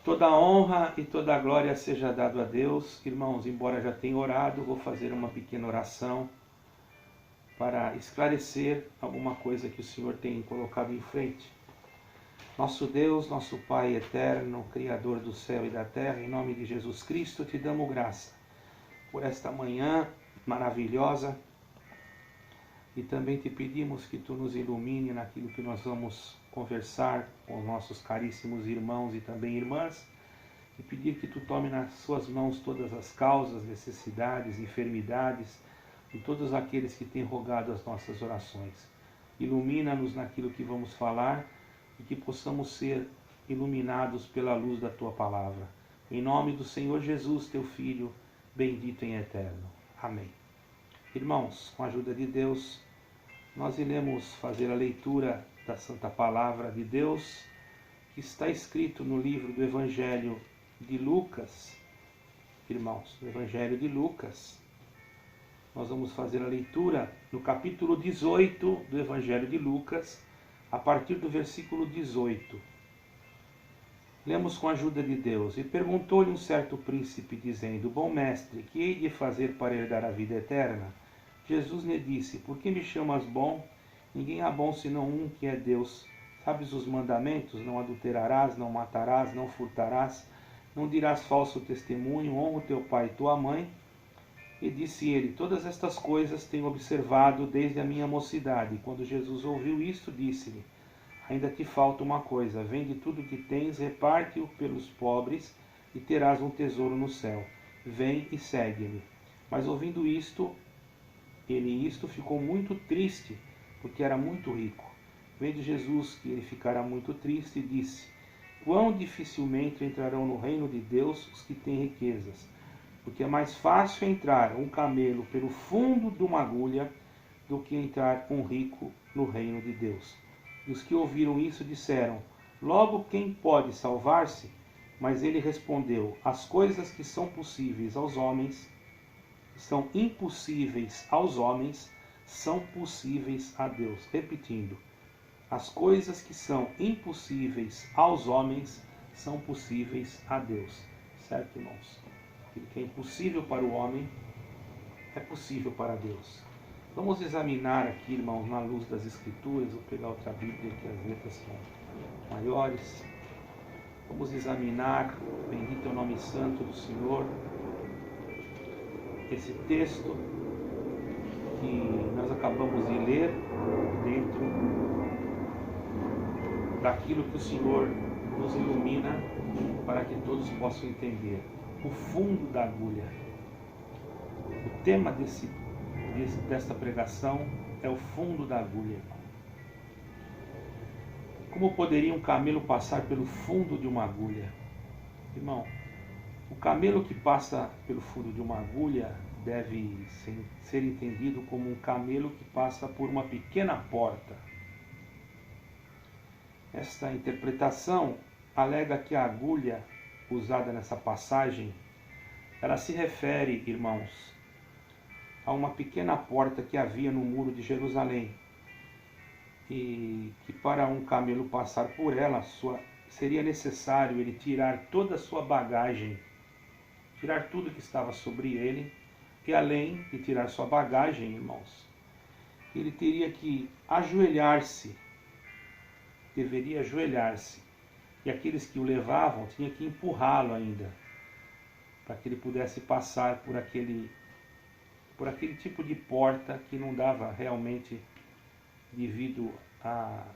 Toda a honra e toda a glória seja dado a Deus. Irmãos, embora já tenha orado, vou fazer uma pequena oração para esclarecer alguma coisa que o Senhor tem colocado em frente. Nosso Deus, nosso Pai eterno, Criador do céu e da terra, em nome de Jesus Cristo, te damos graça por esta manhã maravilhosa e também te pedimos que tu nos ilumine naquilo que nós vamos conversar com os nossos caríssimos irmãos e também irmãs, e pedir que tu tome nas suas mãos todas as causas, necessidades, enfermidades de todos aqueles que têm rogado as nossas orações. Ilumina-nos naquilo que vamos falar e que possamos ser iluminados pela luz da tua palavra. Em nome do Senhor Jesus, teu Filho, bendito em eterno. Amém. Irmãos, com a ajuda de Deus, nós iremos fazer a leitura da Santa Palavra de Deus, que está escrito no livro do Evangelho de Lucas. Irmãos, no Evangelho de Lucas, nós vamos fazer a leitura no capítulo 18 do Evangelho de Lucas, a partir do versículo 18. Lemos com a ajuda de Deus. E perguntou-lhe um certo príncipe, dizendo: Bom mestre, que hei de fazer para herdar a vida eterna? Jesus lhe disse: Por que me chamas bom? Ninguém há bom senão um, que é Deus. Sabes os mandamentos? Não adulterarás, não matarás, não furtarás, não dirás falso testemunho, honra o teu pai e tua mãe. E disse ele: Todas estas coisas tenho observado desde a minha mocidade. E quando Jesus ouviu isto, disse-lhe: Ainda te falta uma coisa. Vende tudo o que tens, reparte-o pelos pobres, e terás um tesouro no céu. Vem e segue-me. Mas ouvindo isto, ele ficou muito triste, porque era muito rico. Vendo Jesus que ele ficara muito triste, disse: Quão dificilmente entrarão no reino de Deus os que têm riquezas, porque é mais fácil entrar um camelo pelo fundo de uma agulha do que entrar um rico no reino de Deus. E os que ouviram isso disseram: Logo quem pode salvar-se? Mas ele respondeu: As coisas que são possíveis aos homens, são impossíveis aos homens, são possíveis a Deus. Repetindo: as coisas que são impossíveis aos homens são possíveis a Deus. Certo, irmãos? Aquilo que é impossível para o homem é possível para Deus. Vamos examinar aqui, irmãos, na luz das Escrituras. Vou pegar outra Bíblia que as letras são maiores. Vamos examinar, bendito é o nome santo do Senhor, esse texto que nós acabamos de ler dentro daquilo que o Senhor nos ilumina para que todos possam entender. O fundo da agulha. O tema desta pregação é o fundo da agulha. Como poderia um camelo passar pelo fundo de uma agulha? Irmão, o camelo que passa pelo fundo de uma agulha deve ser entendido como um camelo que passa por uma pequena porta. Esta interpretação alega que a agulha usada nessa passagem, ela se refere, irmãos, a uma pequena porta que havia no muro de Jerusalém, e que para um camelo passar por ela, seria necessário ele tirar toda a sua bagagem, tirar tudo que estava sobre ele, e além de tirar sua bagagem, irmãos, ele teria que ajoelhar-se, deveria ajoelhar-se, e aqueles que o levavam tinham que empurrá-lo ainda, para que ele pudesse passar por aquele tipo de porta que não dava realmente, devido ao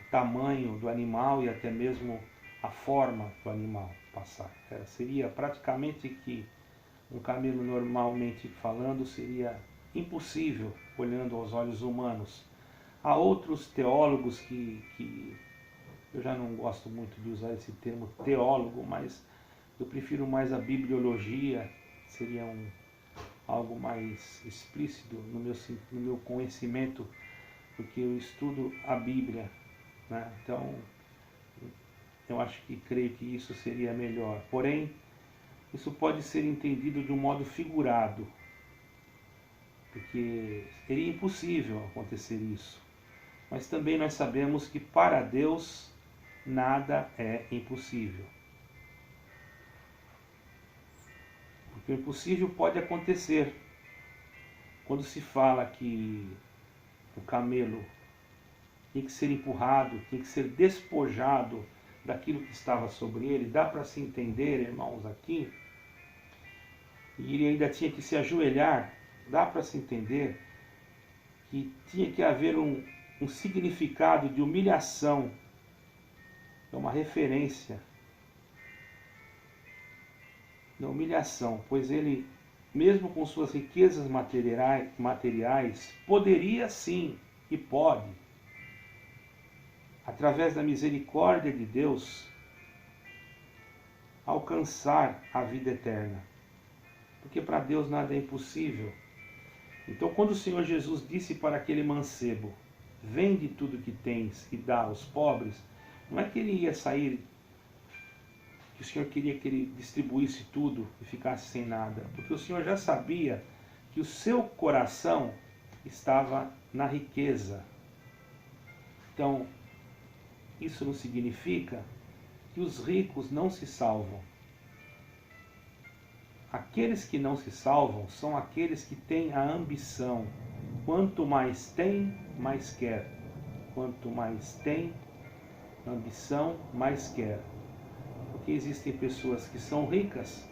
tamanho do animal e até mesmo a forma do animal passar. Seria praticamente que um camelo, normalmente falando, seria impossível olhando aos olhos humanos. Há outros teólogos que eu já não gosto muito de usar esse termo teólogo, mas eu prefiro mais a bibliologia, seria algo mais explícito no meu conhecimento, porque eu estudo a Bíblia, né? Então, eu creio que isso seria melhor. Porém, isso pode ser entendido de um modo figurado, porque seria impossível acontecer isso. Mas também nós sabemos que para Deus nada é impossível. Porque o impossível pode acontecer. Quando se fala que o camelo tem que ser empurrado, tem que ser despojado daquilo que estava sobre ele, dá para se entender, irmãos, aqui, e ele ainda tinha que se ajoelhar, dá para se entender que tinha que haver um significado de humilhação, é uma referência da humilhação, pois ele, mesmo com suas riquezas materiais, poderia sim, e pode, através da misericórdia de Deus, alcançar a vida eterna. Porque para Deus nada é impossível. Então, quando o Senhor Jesus disse para aquele mancebo, vende tudo que tens e dá aos pobres, não é que ele ia sair, que o Senhor queria que ele distribuísse tudo e ficasse sem nada, porque o Senhor já sabia que o seu coração estava na riqueza. Então, isso não significa que os ricos não se salvam. Aqueles que não se salvam são aqueles que têm a ambição. Quanto mais tem, mais quer. Quanto mais tem ambição, mais quer. Porque existem pessoas que são ricas,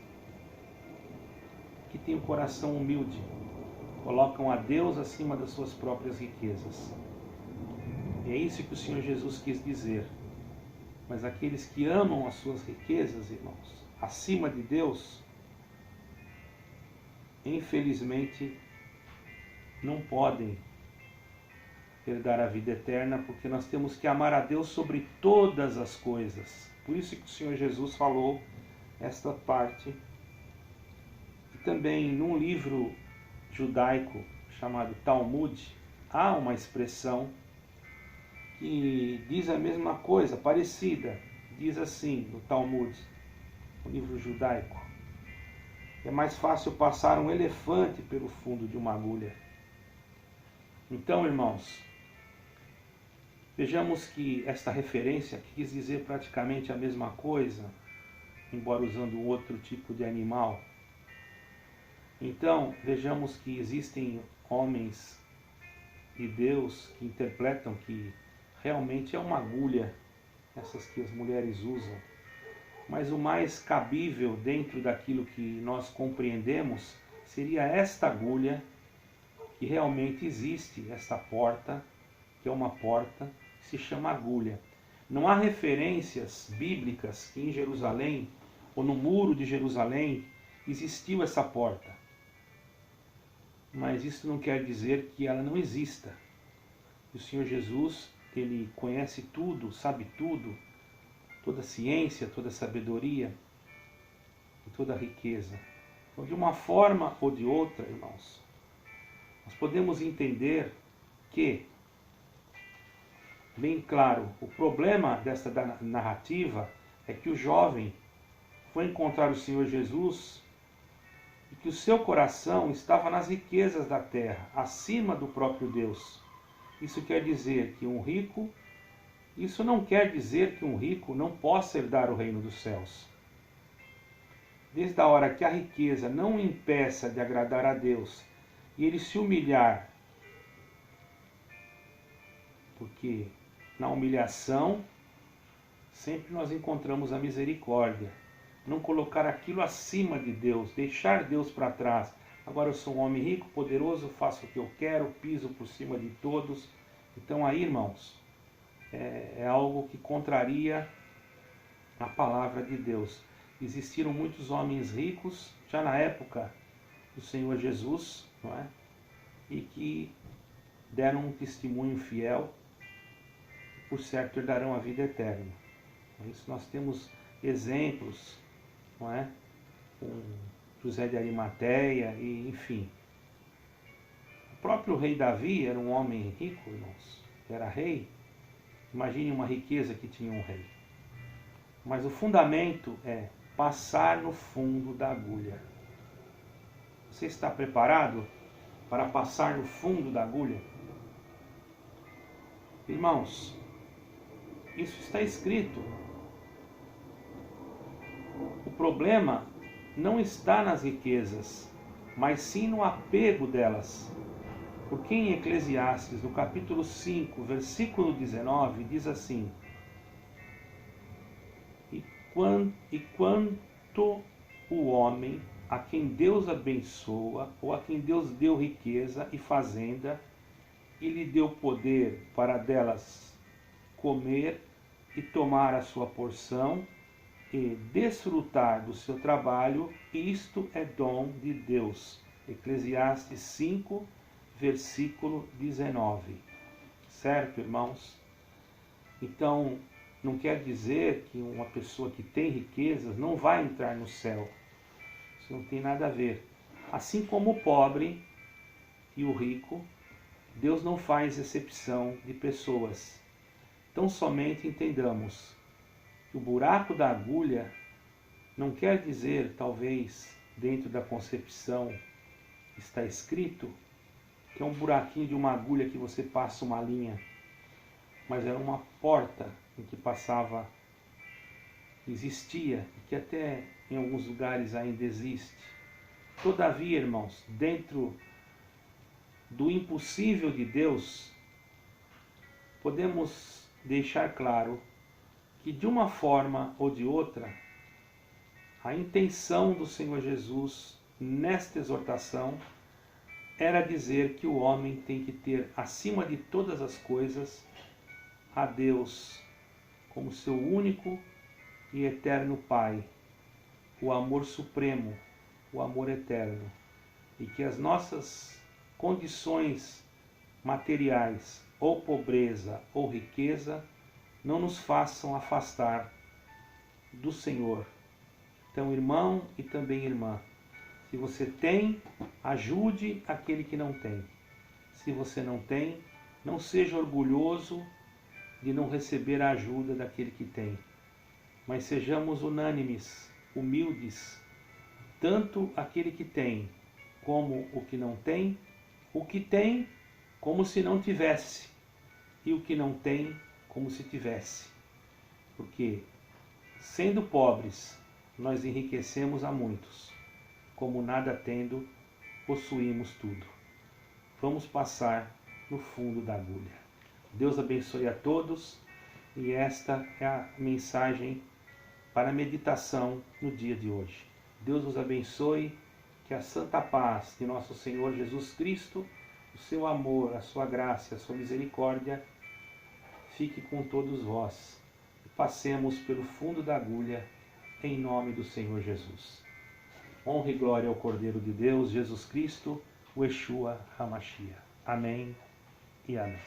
que têm um coração humilde, colocam a Deus acima das suas próprias riquezas. E é isso que o Senhor Jesus quis dizer. Mas aqueles que amam as suas riquezas, irmãos, acima de Deus, infelizmente não podem herdar a vida eterna, porque nós temos que amar a Deus sobre todas as coisas. Por isso que o Senhor Jesus falou esta parte. E também num livro judaico chamado Talmud, há uma expressão que diz a mesma coisa, parecida. Diz assim no Talmud, o livro judaico: é mais fácil passar um elefante pelo fundo de uma agulha. Então, irmãos, vejamos que esta referência quis dizer praticamente a mesma coisa, embora usando outro tipo de animal. Então, vejamos que existem homens de Deus que interpretam que realmente é uma agulha, essas que as mulheres usam. Mas o mais cabível dentro daquilo que nós compreendemos seria esta agulha, que realmente existe, esta porta, que é uma porta, que se chama agulha. Não há referências bíblicas que em Jerusalém, ou no muro de Jerusalém, existiu essa porta. Mas isso não quer dizer que ela não exista. O Senhor Jesus, ele conhece tudo, sabe tudo, toda a ciência, toda a sabedoria e toda a riqueza. Então, de uma forma ou de outra, irmãos, nós podemos entender que, bem claro, o problema dessa narrativa é que o jovem foi encontrar o Senhor Jesus e que o seu coração estava nas riquezas da terra, acima do próprio Deus. Isso quer dizer que um rico, isso não quer dizer que um rico não possa herdar o reino dos céus. Desde a hora que a riqueza não o impeça de agradar a Deus e ele se humilhar, porque na humilhação sempre nós encontramos a misericórdia. Não colocar aquilo acima de Deus, deixar Deus para trás. Agora eu sou um homem rico, poderoso, faço o que eu quero, piso por cima de todos. Então aí, irmãos, é algo que contraria a palavra de Deus. Existiram muitos homens ricos, já na época do Senhor Jesus, não é? E que deram um testemunho fiel, por certo herdarão a vida eterna. Por isso nós temos exemplos, não é? Com José de Arimateia, e enfim. O próprio rei Davi era um homem rico, irmãos, era rei. Imagine uma riqueza que tinha um rei. Mas o fundamento é passar no fundo da agulha. Você está preparado para passar no fundo da agulha? Irmãos, isso está escrito. O problema não está nas riquezas, mas sim no apego delas. Porque em Eclesiastes, no capítulo 5, versículo 19, diz assim: E quanto o homem a quem Deus abençoa, ou a quem Deus deu riqueza e fazenda, e lhe deu poder para delas comer e tomar a sua porção, e desfrutar do seu trabalho, isto é dom de Deus. Eclesiastes 5, versículo 19. Certo, irmãos? Então, não quer dizer que uma pessoa que tem riquezas não vai entrar no céu. Isso não tem nada a ver. Assim como o pobre e o rico, Deus não faz exceção de pessoas. Então, somente entendamos que o buraco da agulha não quer dizer, talvez, dentro da concepção está escrito, que é um buraquinho de uma agulha que você passa uma linha, mas era uma porta em que passava, existia, e que até em alguns lugares ainda existe. Todavia, irmãos, dentro do impossível de Deus, podemos deixar claro que de uma forma ou de outra, a intenção do Senhor Jesus nesta exortação era dizer que o homem tem que ter, acima de todas as coisas, a Deus como seu único e eterno Pai, o amor supremo, o amor eterno, e que as nossas condições materiais, ou pobreza ou riqueza, não nos façam afastar do Senhor. Então, irmão e também irmã, se você tem, ajude aquele que não tem. Se você não tem, não seja orgulhoso de não receber a ajuda daquele que tem. Mas sejamos unânimes, humildes, tanto aquele que tem como o que não tem, o que tem como se não tivesse, e o que não tem como se tivesse. Porque, sendo pobres, nós enriquecemos a muitos, como nada tendo, possuímos tudo. Vamos passar no fundo da agulha. Deus abençoe a todos, e esta é a mensagem para a meditação no dia de hoje. Deus os abençoe, que a santa paz de nosso Senhor Jesus Cristo, o seu amor, a sua graça, a sua misericórdia, fique com todos vós, e passemos pelo fundo da agulha, em nome do Senhor Jesus. Honra e glória ao Cordeiro de Deus, Jesus Cristo, o Yeshua HaMashiach. Amém e amém.